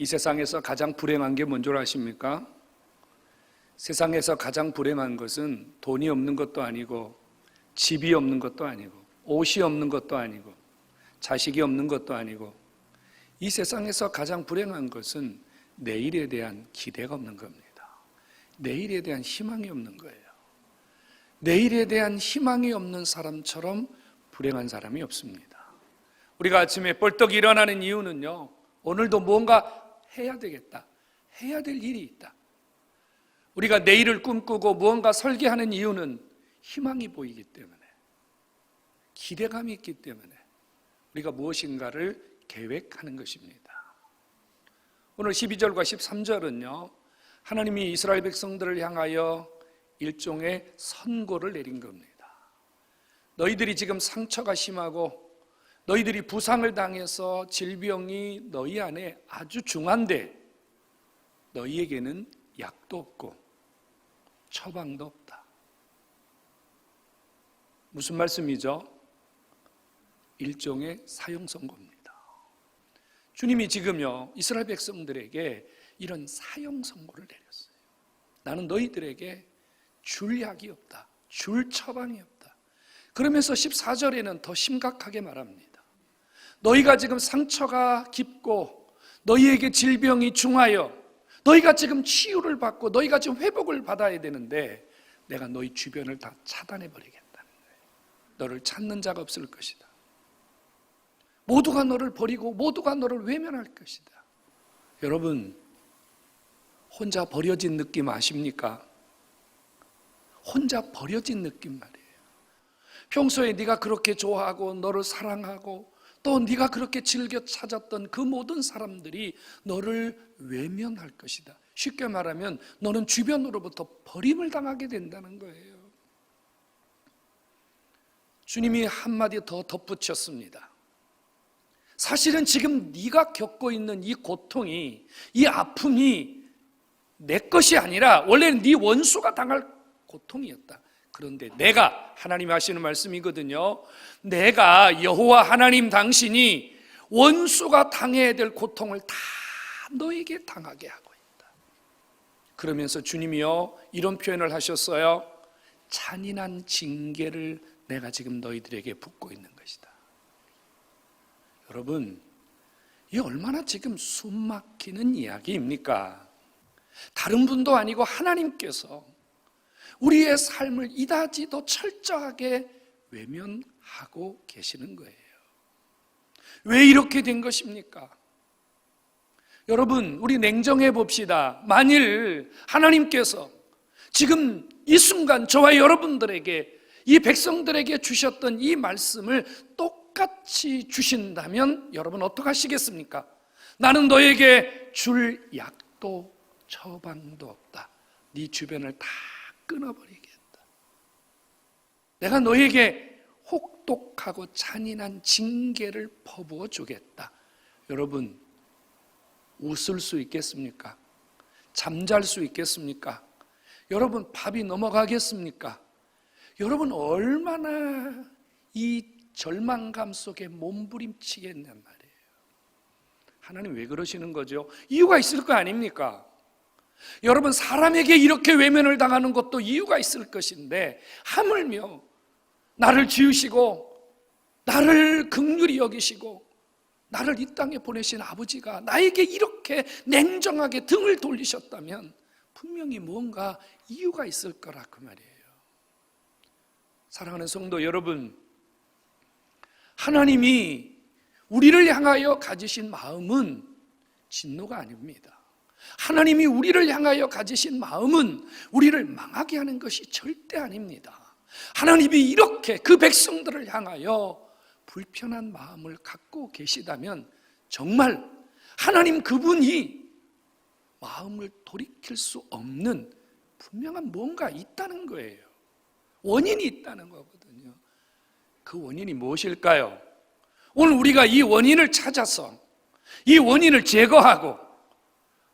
이 세상에서 가장 불행한 게 뭔 줄 아십니까? 세상에서 가장 불행한 것은 돈이 없는 것도 아니고 집이 없는 것도 아니고 옷이 없는 것도 아니고 자식이 없는 것도 아니고 이 세상에서 가장 불행한 것은 내일에 대한 기대가 없는 겁니다. 내일에 대한 희망이 없는 거예요. 내일에 대한 희망이 없는 사람처럼 불행한 사람이 없습니다. 우리가 아침에 벌떡 일어나는 이유는요, 오늘도 무언가 해야 되겠다, 해야 될 일이 있다. 우리가 내일을 꿈꾸고 무언가 설계하는 이유는 희망이 보이기 때문에, 기대감이 있기 때문에 우리가 무엇인가를 계획하는 것입니다. 오늘 12절과 13절은요, 하나님이 이스라엘 백성들을 향하여 일종의 선고를 내린 겁니다. 너희들이 지금 상처가 심하고 너희들이 부상을 당해서 질병이 너희 안에 아주 중한데 너희에게는 약도 없고 처방도 없다. 무슨 말씀이죠? 일종의 사형 선고입니다. 주님이 지금요, 이스라엘 백성들에게 이런 사형 선고를 내렸어요. 나는 너희들에게 줄 약이 없다, 줄 처방이 없다. 그러면서 14절에는 더 심각하게 말합니다. 너희가 지금 상처가 깊고 너희에게 질병이 중하여 너희가 지금 치유를 받고 너희가 지금 회복을 받아야 되는데 내가 너희 주변을 다 차단해 버리겠다는 거예요. 너를 찾는 자가 없을 것이다. 모두가 너를 버리고 모두가 너를 외면할 것이다. 여러분, 혼자 버려진 느낌 아십니까? 혼자 버려진 느낌 말이에요. 평소에 네가 그렇게 좋아하고 너를 사랑하고 또 네가 그렇게 즐겨 찾았던 그 모든 사람들이 너를 외면할 것이다. 쉽게 말하면 너는 주변으로부터 버림을 당하게 된다는 거예요. 주님이 한마디 더 덧붙였습니다. 사실은 지금 네가 겪고 있는 이 고통이, 이 아픔이 내 것이 아니라 원래는 네 원수가 당할 고통이었다. 그런데 내가, 하나님이 하시는 말씀이거든요, 내가 여호와 하나님 당신이 원수가 당해야 될 고통을 다 너에게 당하게 하고 있다. 그러면서 주님이요, 이런 표현을 하셨어요. 잔인한 징계를 내가 지금 너희들에게 붓고 있는 것이다. 여러분, 이 얼마나 지금 숨막히는 이야기입니까? 다른 분도 아니고 하나님께서 우리의 삶을 이다지 더 철저하게 외면하고 계시는 거예요. 왜 이렇게 된 것입니까? 여러분, 우리 냉정해 봅시다. 만일 하나님께서 지금 이 순간 저와 여러분들에게, 이 백성들에게 주셨던 이 말씀을 똑같이 주신다면 여러분 어떡하시겠습니까? 나는 너에게 줄 약도 처방도 없다. 네 주변을 다 끊어버리겠다. 내가 너에게 혹독하고 잔인한 징계를 퍼부어 주겠다. 여러분, 웃을 수 있겠습니까? 잠잘 수 있겠습니까? 여러분, 밥이 넘어가겠습니까? 여러분, 얼마나 이 절망감 속에 몸부림치겠냔 말이에요. 하나님 왜 그러시는 거죠? 이유가 있을 거 아닙니까? 여러분, 사람에게 이렇게 외면을 당하는 것도 이유가 있을 것인데 하물며 나를 지으시고 나를 긍휼히 여기시고 나를 이 땅에 보내신 아버지가 나에게 이렇게 냉정하게 등을 돌리셨다면 분명히 뭔가 이유가 있을 거라 그 말이에요. 사랑하는 성도 여러분, 하나님이 우리를 향하여 가지신 마음은 진노가 아닙니다. 하나님이 우리를 향하여 가지신 마음은 우리를 망하게 하는 것이 절대 아닙니다. 하나님이 이렇게 그 백성들을 향하여 불편한 마음을 갖고 계시다면 정말 하나님 그분이 마음을 돌이킬 수 없는 분명한 뭔가 있다는 거예요. 원인이 있다는 거거든요. 그 원인이 무엇일까요? 오늘 우리가 이 원인을 찾아서 이 원인을 제거하고,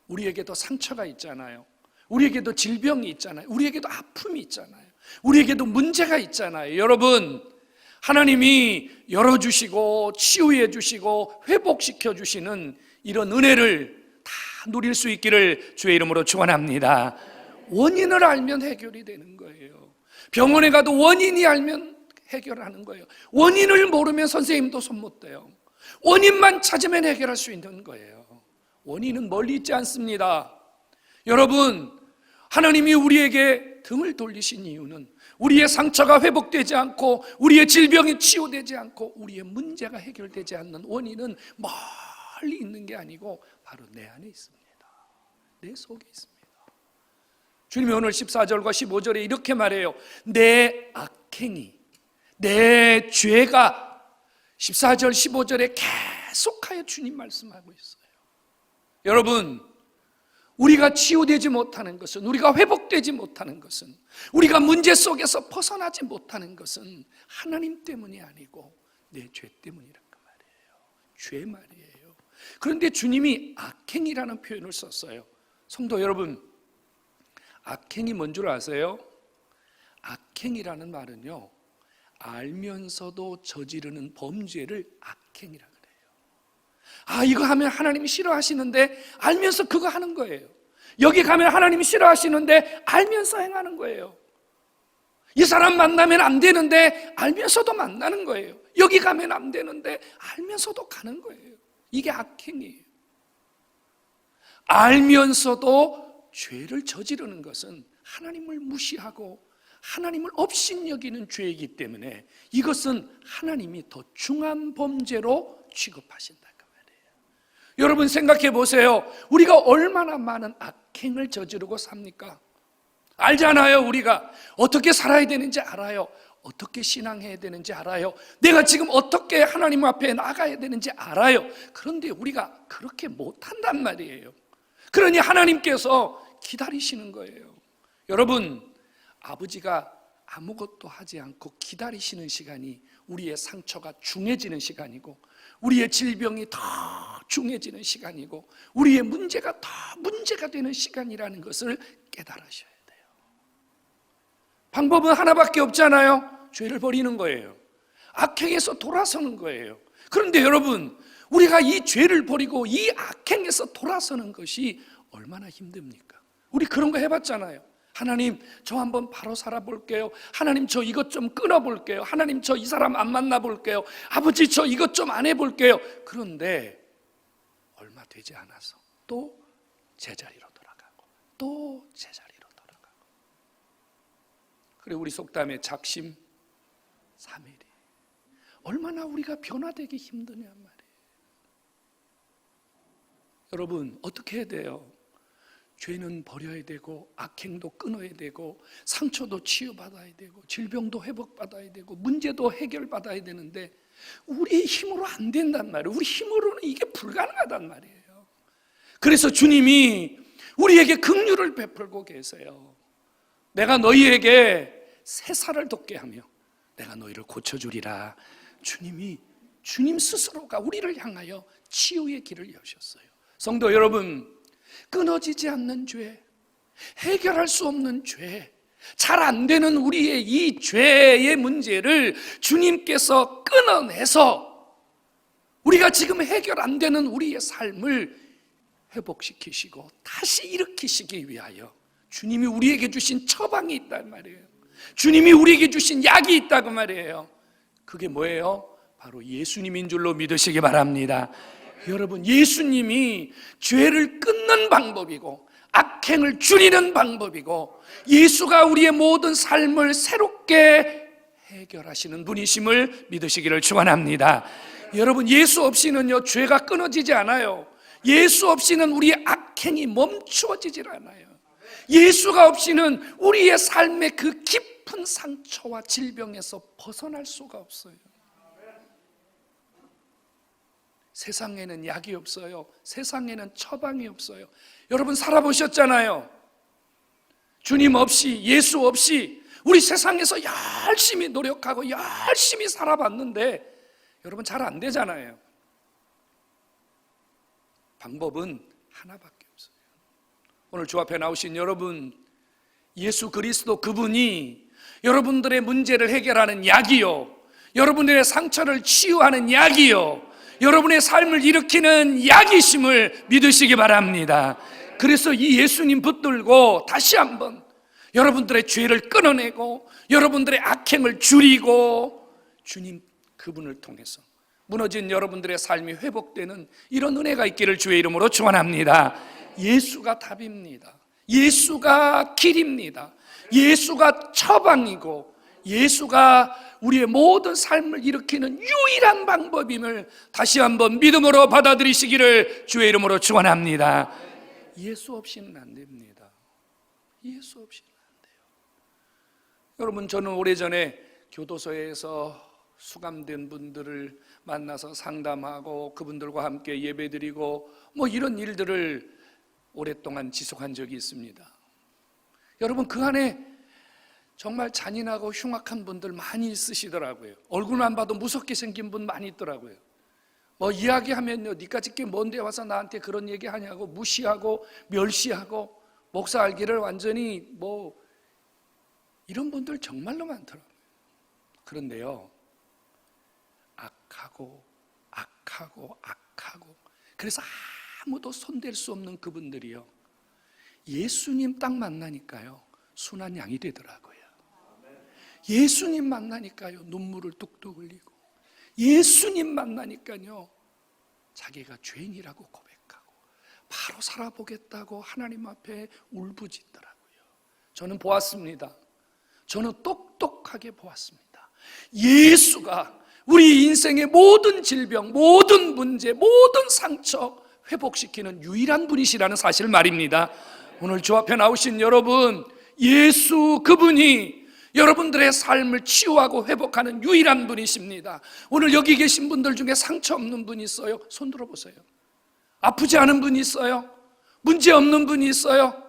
우리에게도 상처가 있잖아요. 우리에게도 질병이 있잖아요. 우리에게도 아픔이 있잖아요. 우리에게도 문제가 있잖아요. 여러분, 하나님이 열어주시고 치유해 주시고 회복시켜 주시는 이런 은혜를 다 누릴 수 있기를 주의 이름으로 축원합니다. 원인을 알면 해결이 되는 거예요. 병원에 가도 원인이 알면 해결하는 거예요. 원인을 모르면 선생님도 손 못 대요. 원인만 찾으면 해결할 수 있는 거예요. 원인은 멀리 있지 않습니다. 여러분, 하나님이 우리에게 등을 돌리신 이유는 우리의 상처가 회복되지 않고 우리의 질병이 치유되지 않고 우리의 문제가 해결되지 않는 원인은 멀리 있는 게 아니고 바로 내 안에 있습니다. 내 속에 있습니다. 주님이 오늘 14절과 15절에 이렇게 말해요. 내 악행이, 내 죄가 14절 15절에 계속하여 주님 말씀하고 있어요. 여러분, 우리가 치유되지 못하는 것은, 우리가 회복되지 못하는 것은, 우리가 문제 속에서 벗어나지 못하는 것은 하나님 때문이 아니고 내 죄 때문이란 말이에요. 죄 말이에요. 그런데 주님이 악행이라는 표현을 썼어요. 성도 여러분, 악행이 뭔 줄 아세요? 악행이라는 말은요, 알면서도 저지르는 범죄를 악행이라 그래요. 이거 하면 하나님이 싫어하시는데 알면서 그거 하는 거예요. 여기 가면 하나님이 싫어하시는데 알면서 행하는 거예요. 이 사람 만나면 안 되는데 알면서도 만나는 거예요. 여기 가면 안 되는데 알면서도 가는 거예요. 이게 악행이에요. 알면서도 죄를 저지르는 것은 하나님을 무시하고 하나님을 업신여기는 죄이기 때문에 이것은 하나님이 더 중한 범죄로 취급하신다 그 말이에요. 여러분 생각해 보세요. 우리가 얼마나 많은 악행을 저지르고 삽니까? 알잖아요. 우리가 어떻게 살아야 되는지 알아요. 어떻게 신앙해야 되는지 알아요. 내가 지금 어떻게 하나님 앞에 나가야 되는지 알아요. 그런데 우리가 그렇게 못한단 말이에요. 그러니 하나님께서 기다리시는 거예요. 여러분, 아버지가 아무것도 하지 않고 기다리시는 시간이 우리의 상처가 중해지는 시간이고 우리의 질병이 더 중해지는 시간이고 우리의 문제가 더 문제가 되는 시간이라는 것을 깨달으셔야 돼요. 방법은 하나밖에 없잖아요. 죄를 버리는 거예요. 악행에서 돌아서는 거예요. 그런데 여러분, 우리가 이 죄를 버리고 이 악행에서 돌아서는 것이 얼마나 힘듭니까? 우리 그런 거 해봤잖아요. 하나님, 저 한번 바로 살아볼게요. 하나님, 저 이것 좀 끊어볼게요. 하나님, 저 이 사람 안 만나볼게요. 아버지, 저 이것 좀 안 해볼게요. 그런데 얼마 되지 않아서 또 제자리로 돌아가고 또 제자리로 돌아가고. 그래, 우리 속담에 작심 삼일이 얼마나 우리가 변화되기 힘드냐 말이에요. 여러분, 어떻게 해야 돼요? 죄는 버려야 되고 악행도 끊어야 되고 상처도 치유받아야 되고 질병도 회복받아야 되고 문제도 해결받아야 되는데 우리의 힘으로 안 된단 말이에요. 우리 힘으로는 이게 불가능하단 말이에요. 그래서 주님이 우리에게 긍휼을 베풀고 계세요. 내가 너희에게 새 살을 돋게 하며 내가 너희를 고쳐주리라. 주님 스스로가 우리를 향하여 치유의 길을 여셨어요. 성도 여러분, 끊어지지 않는 죄, 해결할 수 없는 죄, 잘 안 되는 우리의 이 죄의 문제를 주님께서 끊어내서 우리가 지금 해결 안 되는 우리의 삶을 회복시키시고 다시 일으키시기 위하여 주님이 우리에게 주신 처방이 있단 말이에요. 주님이 우리에게 주신 약이 있다고 말이에요. 그게 뭐예요? 바로 예수님인 줄로 믿으시기 바랍니다. 여러분, 예수님이 죄를 끊는 방법이고 악행을 줄이는 방법이고 예수가 우리의 모든 삶을 새롭게 해결하시는 분이심을 믿으시기를 축원합니다. 여러분, 예수 없이는요 죄가 끊어지지 않아요. 예수 없이는 우리의 악행이 멈추어지질 않아요. 예수가 없이는 우리의 삶의 그 깊은 상처와 질병에서 벗어날 수가 없어요. 세상에는 약이 없어요. 세상에는 처방이 없어요. 여러분 살아보셨잖아요. 주님 없이, 예수 없이 우리 세상에서 열심히 노력하고 열심히 살아봤는데 여러분 잘 안 되잖아요. 방법은 하나밖에 없어요. 오늘 주 앞에 나오신 여러분, 예수 그리스도 그분이 여러분들의 문제를 해결하는 약이요, 여러분들의 상처를 치유하는 약이요, 여러분의 삶을 일으키는 약이심을 믿으시기 바랍니다. 그래서 이 예수님 붙들고 다시 한번 여러분들의 죄를 끊어내고 여러분들의 악행을 줄이고 주님 그분을 통해서 무너진 여러분들의 삶이 회복되는 이런 은혜가 있기를 주의 이름으로 축원합니다. 예수가 답입니다. 예수가 길입니다. 예수가 처방이고 예수가 우리의 모든 삶을 일으키는 유일한 방법임을 다시 한번 믿음으로 받아들이시기를 주의 이름으로 축원합니다. 예수 없이는 안 됩니다. 예수 없이는 안 돼요. 여러분, 저는 오래전에 교도소에서 수감된 분들을 만나서 상담하고 그분들과 함께 예배드리고 이런 일들을 오랫동안 지속한 적이 있습니다. 여러분, 그 안에 정말 잔인하고 흉악한 분들 많이 있으시더라고요. 얼굴만 봐도 무섭게 생긴 분 많이 있더라고요. 이야기하면요, 니까짓 게 뭔데 와서 나한테 그런 얘기하냐고 무시하고 멸시하고 목사 알기를 완전히 이런 분들 정말로 많더라고요. 그런데요, 악하고 그래서 아무도 손댈 수 없는 그분들이요, 예수님 딱 만나니까요 순한 양이 되더라고요. 예수님 만나니까요 눈물을 뚝뚝 흘리고, 예수님 만나니까요 자기가 죄인이라고 고백하고 바로 살아보겠다고 하나님 앞에 울부짖더라고요. 저는 보았습니다. 저는 똑똑하게 보았습니다. 예수가 우리 인생의 모든 질병, 모든 문제, 모든 상처 회복시키는 유일한 분이시라는 사실 말입니다. 오늘 주 앞에 나오신 여러분, 예수 그분이 여러분들의 삶을 치유하고 회복하는 유일한 분이십니다. 오늘 여기 계신 분들 중에 상처 없는 분이 있어요? 손 들어보세요. 아프지 않은 분이 있어요? 문제 없는 분이 있어요?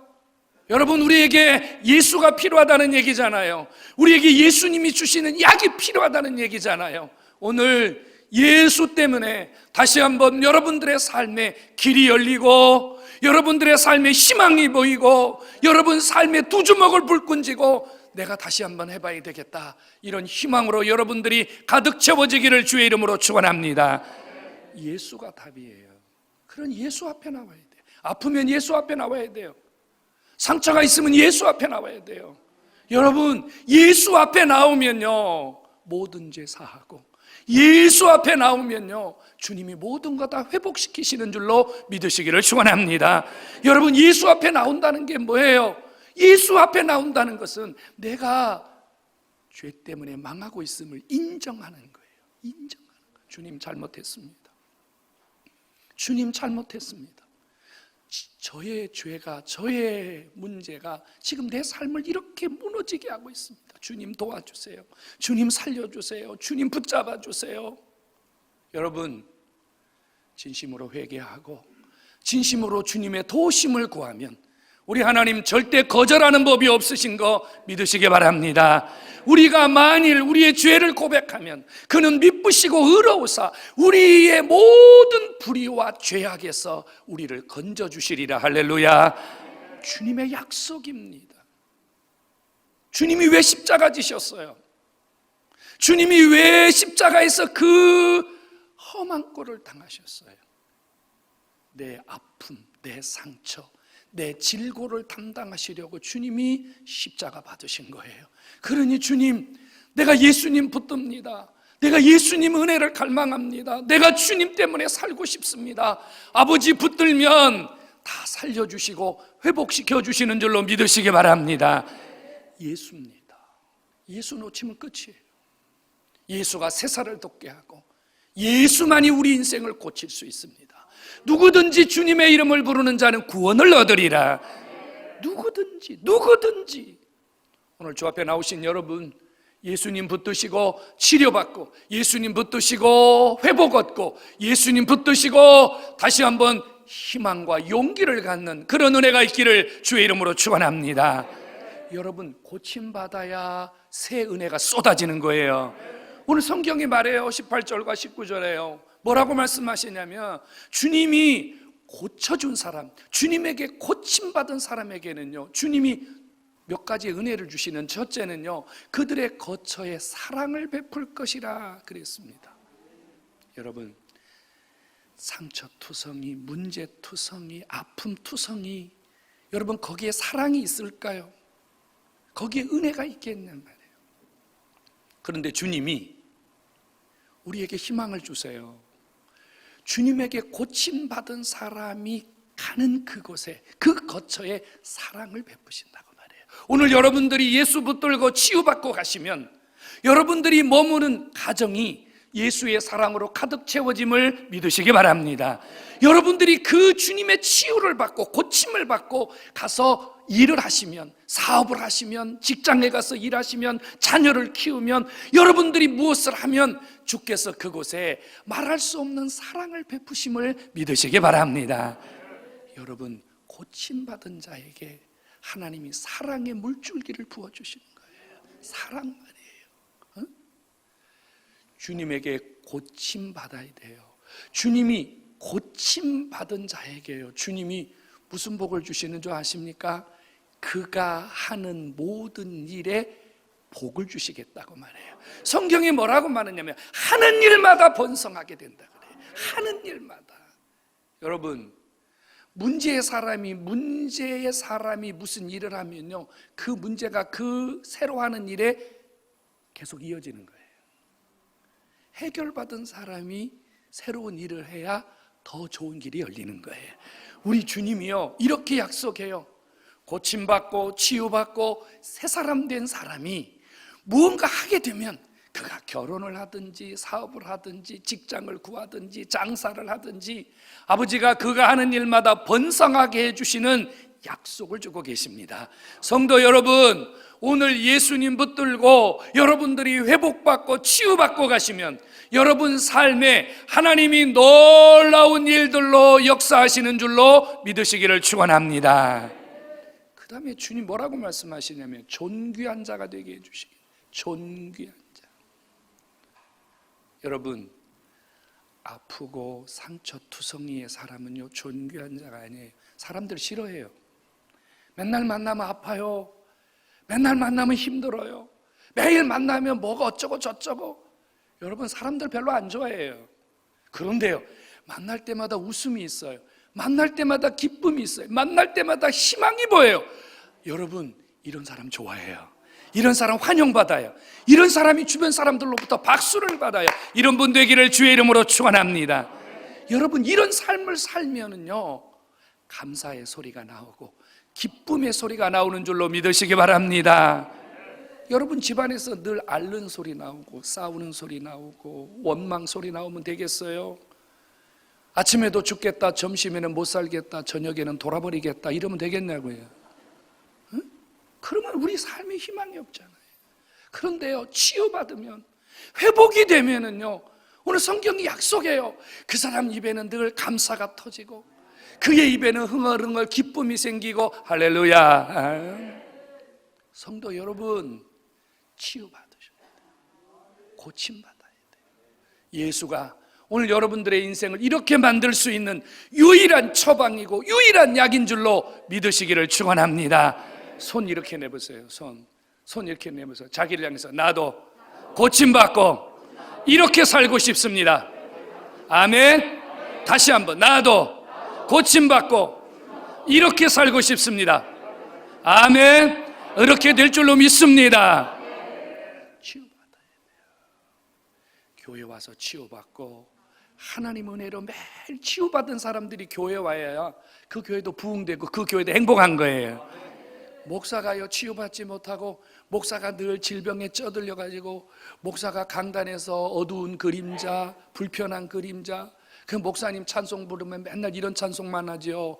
여러분, 우리에게 예수가 필요하다는 얘기잖아요. 우리에게 예수님이 주시는 약이 필요하다는 얘기잖아요. 오늘 예수 때문에 다시 한번 여러분들의 삶에 길이 열리고 여러분들의 삶에 희망이 보이고 여러분 삶에 두 주먹을 불끈 쥐고 내가 다시 한번 해봐야 되겠다, 이런 희망으로 여러분들이 가득 채워지기를 주의 이름으로 축원합니다. 예수가 답이에요. 그런 예수 앞에 나와야 돼요. 아프면 예수 앞에 나와야 돼요. 상처가 있으면 예수 앞에 나와야 돼요. 여러분, 예수 앞에 나오면요 모든 죄 사하고, 예수 앞에 나오면요 주님이 모든 것 다 회복시키시는 줄로 믿으시기를 축원합니다. 여러분, 예수 앞에 나온다는 게 뭐예요? 예수 앞에 나온다는 것은 내가 죄 때문에 망하고 있음을 인정하는 거예요. 인정하는 거예요. 주님 잘못했습니다. 주님 잘못했습니다. 저의 죄가, 저의 문제가 지금 내 삶을 이렇게 무너지게 하고 있습니다. 주님 도와주세요. 주님 살려주세요. 주님 붙잡아 주세요. 여러분, 진심으로 회개하고 진심으로 주님의 도우심을 구하면 우리 하나님 절대 거절하는 법이 없으신 거 믿으시기 바랍니다. 우리가 만일 우리의 죄를 고백하면 그는 미쁘시고 의로우사 우리의 모든 불의와 죄악에서 우리를 건져주시리라. 할렐루야. 주님의 약속입니다. 주님이 왜 십자가 지셨어요? 주님이 왜 십자가에서 그 험한 꼴을 당하셨어요? 내 아픔, 내 상처, 내 질고를 담당하시려고 주님이 십자가 받으신 거예요. 그러니 주님, 내가 예수님 붙듭니다. 내가 예수님 은혜를 갈망합니다. 내가 주님 때문에 살고 싶습니다. 아버지 붙들면 다 살려주시고 회복시켜 주시는 줄로 믿으시기 바랍니다. 예수입니다. 예수 놓치면 끝이에요. 예수가 세상을 돕게 하고 예수만이 우리 인생을 고칠 수 있습니다. 누구든지 주님의 이름을 부르는 자는 구원을 얻으리라. 누구든지. 오늘 주 앞에 나오신 여러분, 예수님 붙드시고 치료받고 예수님 붙드시고 회복 얻고 예수님 붙드시고 다시 한번 희망과 용기를 갖는 그런 은혜가 있기를 주의 이름으로 축원합니다. 여러분, 고침받아야 새 은혜가 쏟아지는 거예요. 오늘 성경이 말해요. 18절과 19절에요. 뭐라고 말씀하시냐면 주님이 고쳐준 사람, 주님에게 고침받은 사람에게는요 주님이 몇 가지 은혜를 주시는, 첫째는요 그들의 거처에 사랑을 베풀 것이라 그랬습니다. 여러분, 상처투성이, 문제투성이, 아픔투성이, 여러분 거기에 사랑이 있을까요? 거기에 은혜가 있겠냔 말이에요. 그런데 주님이 우리에게 희망을 주세요. 주님에게 고침받은 사람이 가는 그곳에, 그 거처에 사랑을 베푸신다고 말해요. 오늘 여러분들이 예수 붙들고 치유받고 가시면 여러분들이 머무는 가정이 예수의 사랑으로 가득 채워짐을 믿으시기 바랍니다. 여러분들이 그 주님의 치유를 받고 고침을 받고 가서 일을 하시면, 사업을 하시면, 직장에 가서 일하시면, 자녀를 키우면, 여러분들이 무엇을 하면 주께서 그곳에 말할 수 없는 사랑을 베푸심을 믿으시기 바랍니다. 여러분, 고침받은 자에게 하나님이 사랑의 물줄기를 부어주시는 거예요. 사랑 말이에요. 주님에게 고침받아야 돼요. 주님이 고침받은 자에게요, 주님이 무슨 복을 주시는 줄 아십니까? 그가 하는 모든 일에 복을 주시겠다고 말해요. 성경이 뭐라고 말하냐면 하는 일마다 번성하게 된다 그래요. 하는 일마다. 여러분, 문제의 사람이 무슨 일을 하면요, 그 문제가 그 새로 하는 일에 계속 이어지는 거예요. 해결받은 사람이 새로운 일을 해야 더 좋은 길이 열리는 거예요. 우리 주님이요, 이렇게 약속해요. 고침받고 치유받고 새 사람 된 사람이 무언가 하게 되면, 그가 결혼을 하든지 사업을 하든지 직장을 구하든지 장사를 하든지, 아버지가 그가 하는 일마다 번성하게 해주시는 약속을 주고 계십니다. 성도 여러분, 오늘 예수님 붙들고 여러분들이 회복받고 치유받고 가시면 여러분 삶에 하나님이 놀라운 일들로 역사하시는 줄로 믿으시기를 축원합니다. 그 다음에 주님 뭐라고 말씀하시냐면 존귀한 자가 되게 해주시기. 존귀한 자. 여러분, 아프고 상처투성이의 사람은요, 존귀한 자가 아니에요. 사람들 싫어해요. 맨날 만나면 아파요. 맨날 만나면 힘들어요. 매일 만나면 뭐가 어쩌고 저쩌고. 여러분, 사람들 별로 안 좋아해요. 그런데요, 만날 때마다 웃음이 있어요. 만날 때마다 기쁨이 있어요. 만날 때마다 희망이 보여요. 여러분, 이런 사람 좋아해요. 이런 사람 환영받아요. 이런 사람이 주변 사람들로부터 박수를 받아요. 이런 분 되기를 주의 이름으로 축원합니다. 여러분, 이런 삶을 살면은요, 감사의 소리가 나오고 기쁨의 소리가 나오는 줄로 믿으시기 바랍니다. 여러분, 집안에서 늘 앓는 소리 나오고 싸우는 소리 나오고 원망 소리 나오면 되겠어요? 아침에도 죽겠다, 점심에는 못 살겠다, 저녁에는 돌아버리겠다 이러면 되겠냐고요? 응? 그러면 우리 삶에 희망이 없잖아요. 그런데요, 치유받으면, 회복이 되면은요, 오늘 성경이 약속해요. 그 사람 입에는 늘 감사가 터지고 그의 입에는 흥얼흥얼 기쁨이 생기고. 할렐루야. 성도 여러분, 치유받으셔야 돼요. 고침받아야 돼요. 예수가 오늘 여러분들의 인생을 이렇게 만들 수 있는 유일한 처방이고 유일한 약인 줄로 믿으시기를 축원합니다. 손 이렇게 내보세요. 손 이렇게 내보세요. 자기를 향해서 나도 고침받고 이렇게 살고 싶습니다. 아멘. 다시 한번, 나도 고침받고 이렇게 살고 싶습니다. 아멘. 이렇게 될 줄로 믿습니다. 치유받아야 돼요. 교회 와서 치유받고 하나님 은혜로 매일 치유받은 사람들이 교회 와야 그 교회도 부흥되고 그 교회도 행복한 거예요. 목사가요, 치유받지 못하고 목사가 늘 질병에 쩌들려 가지고 목사가 강단에서 어두운 그림자, 불편한 그림자, 그 목사님 찬송 부르면 맨날 이런 찬송만 하죠.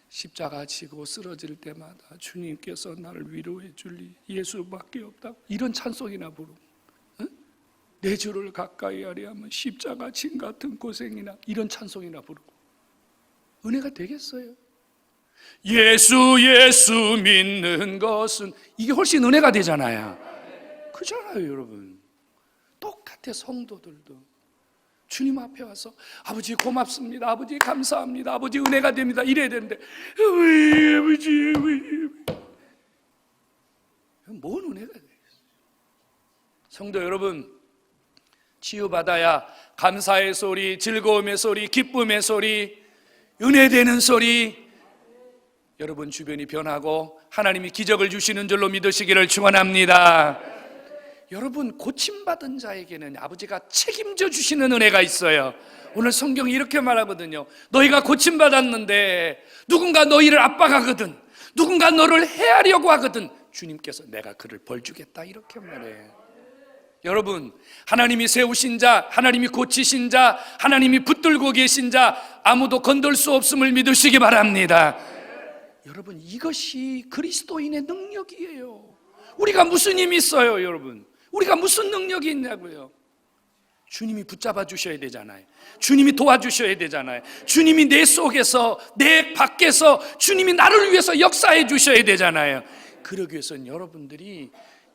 십자가 지고 쓰러질 때마다 주님께서 나를 위로해 줄리 예수밖에 없다, 이런 찬송이나 부르고, 내 주를 가까이 하려 하면 십자가 진 같은 고생이나, 이런 찬송이나 부르고 은혜가 되겠어요? 예수 믿는 것은, 이게 훨씬 은혜가 되잖아요. 그잖아요. 여러분, 똑같아. 성도들도 주님 앞에 와서 아버지 고맙습니다, 아버지 감사합니다, 아버지 은혜가 됩니다 이래야 되는데, 아버지 뭔 은혜가 되겠어요? 성도 여러분, 치유받아야 감사의 소리, 즐거움의 소리, 기쁨의 소리, 은혜되는 소리, 여러분 주변이 변하고 하나님이 기적을 주시는 줄로 믿으시기를 축원합니다. 여러분, 고침받은 자에게는 아버지가 책임져 주시는 은혜가 있어요. 오늘 성경이 이렇게 말하거든요. 너희가 고침받았는데 누군가 너희를 압박하거든, 누군가 너를 해하려고 하거든, 주님께서 내가 그를 벌주겠다, 이렇게 말해요. 여러분, 하나님이 세우신 자, 하나님이 고치신 자, 하나님이 붙들고 계신 자, 아무도 건들 수 없음을 믿으시기 바랍니다. 여러분, 이것이 그리스도인의 능력이에요. 우리가 무슨 힘이 있어요, 여러분? 우리가 무슨 능력이 있냐고요? 주님이 붙잡아 주셔야 되잖아요. 주님이 도와주셔야 되잖아요. 주님이 내 속에서, 내 밖에서 주님이 나를 위해서 역사해 주셔야 되잖아요. 그러기 위해서는 여러분들이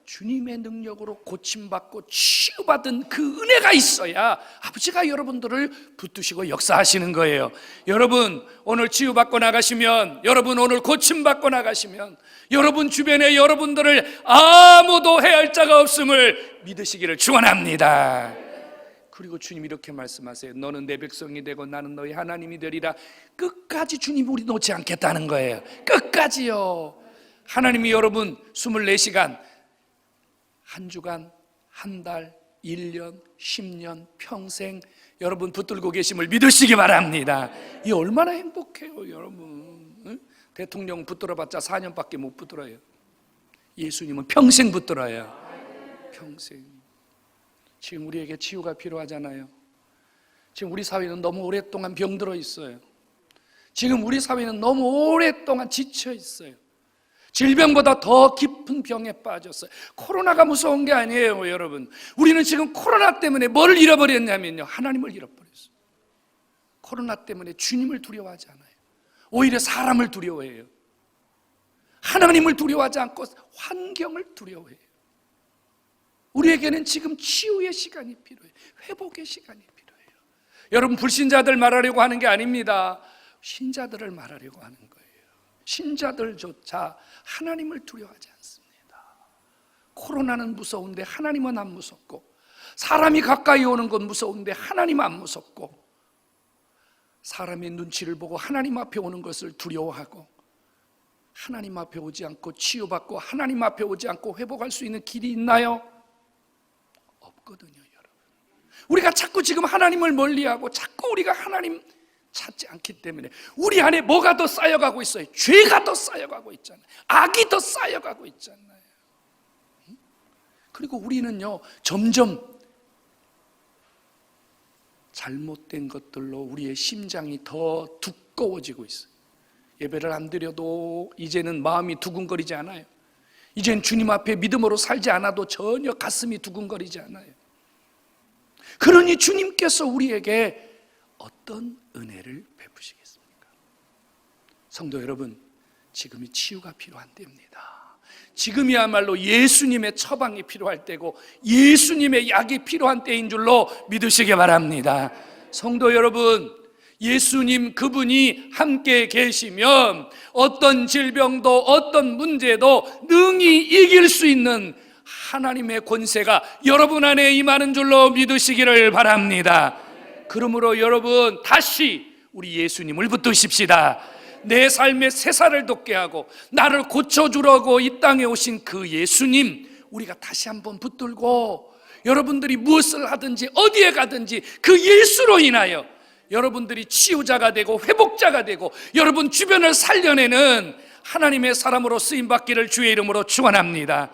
주님의 능력으로 고침받고 치유받은 그 은혜가 있어야 아버지가 여러분들을 붙드시고 역사하시는 거예요. 여러분, 오늘 치유받고 나가시면, 여러분 오늘 고침받고 나가시면, 여러분 주변에 여러분들을 아무도 해할 자가 없음을 믿으시기를 축원합니다. 그리고 주님 이렇게 말씀하세요. 너는 내 백성이 되고 나는 너희 하나님이 되리라. 끝까지 주님 우리 놓지 않겠다는 거예요. 끝까지요. 하나님이 여러분 24시간, 한 주간, 한 달, 1년, 10년, 평생 여러분 붙들고 계심을 믿으시기 바랍니다. 이 얼마나 행복해요, 여러분. 응? 대통령 붙들어봤자 4년밖에 못 붙들어요. 예수님은 평생 붙들어요. 평생. 지금 우리에게 치유가 필요하잖아요. 지금 우리 사회는 너무 오랫동안 병들어 있어요. 지금 우리 사회는 너무 오랫동안 지쳐 있어요. 질병보다 더 깊은 병에 빠졌어요. 코로나가 무서운 게 아니에요, 여러분. 우리는 지금 코로나 때문에 뭘 잃어버렸냐면요, 하나님을 잃어버렸어요. 코로나 때문에 주님을 두려워하지 않아요. 오히려 사람을 두려워해요. 하나님을 두려워하지 않고 환경을 두려워해요. 우리에게는 지금 치유의 시간이 필요해요. 회복의 시간이 필요해요. 여러분, 불신자들 말하려고 하는 게 아닙니다. 신자들을 말하려고 하는 거예요. 신자들조차 하나님을 두려워하지 않습니다. 코로나는 무서운데 하나님은 안 무섭고, 사람이 가까이 오는 건 무서운데 하나님 안 무섭고, 사람의 눈치를 보고 하나님 앞에 오는 것을 두려워하고, 하나님 앞에 오지 않고 치유받고 하나님 앞에 오지 않고 회복할 수 있는 길이 있나요? 없거든요, 여러분. 우리가 자꾸 지금 하나님을 멀리하고 자꾸 우리가 하나님 찾지 않기 때문에 우리 안에 뭐가 더 쌓여가고 있어요? 죄가 더 쌓여가고 있잖아요. 악이 더 쌓여가고 있잖아요. 그리고 우리는요, 점점 잘못된 것들로 우리의 심장이 더 두꺼워지고 있어요. 예배를 안 드려도 이제는 마음이 두근거리지 않아요. 이젠 주님 앞에 믿음으로 살지 않아도 전혀 가슴이 두근거리지 않아요. 그러니 주님께서 우리에게 어떤 은혜를 베푸시겠습니까? 성도 여러분, 지금이 치유가 필요한 때입니다. 지금이야말로 예수님의 처방이 필요할 때고 예수님의 약이 필요한 때인 줄로 믿으시기 바랍니다. 성도 여러분, 예수님 그분이 함께 계시면 어떤 질병도 어떤 문제도 능히 이길 수 있는 하나님의 권세가 여러분 안에 임하는 줄로 믿으시기를 바랍니다. 그러므로 여러분, 다시 우리 예수님을 붙드십시다. 내 삶의 새살을 돋게 하고 나를 고쳐주려고 이 땅에 오신 그 예수님, 우리가 다시 한번 붙들고 여러분들이 무엇을 하든지 어디에 가든지 그 예수로 인하여 여러분들이 치유자가 되고 회복자가 되고 여러분 주변을 살려내는 하나님의 사람으로 쓰임받기를 주의 이름으로 축원합니다.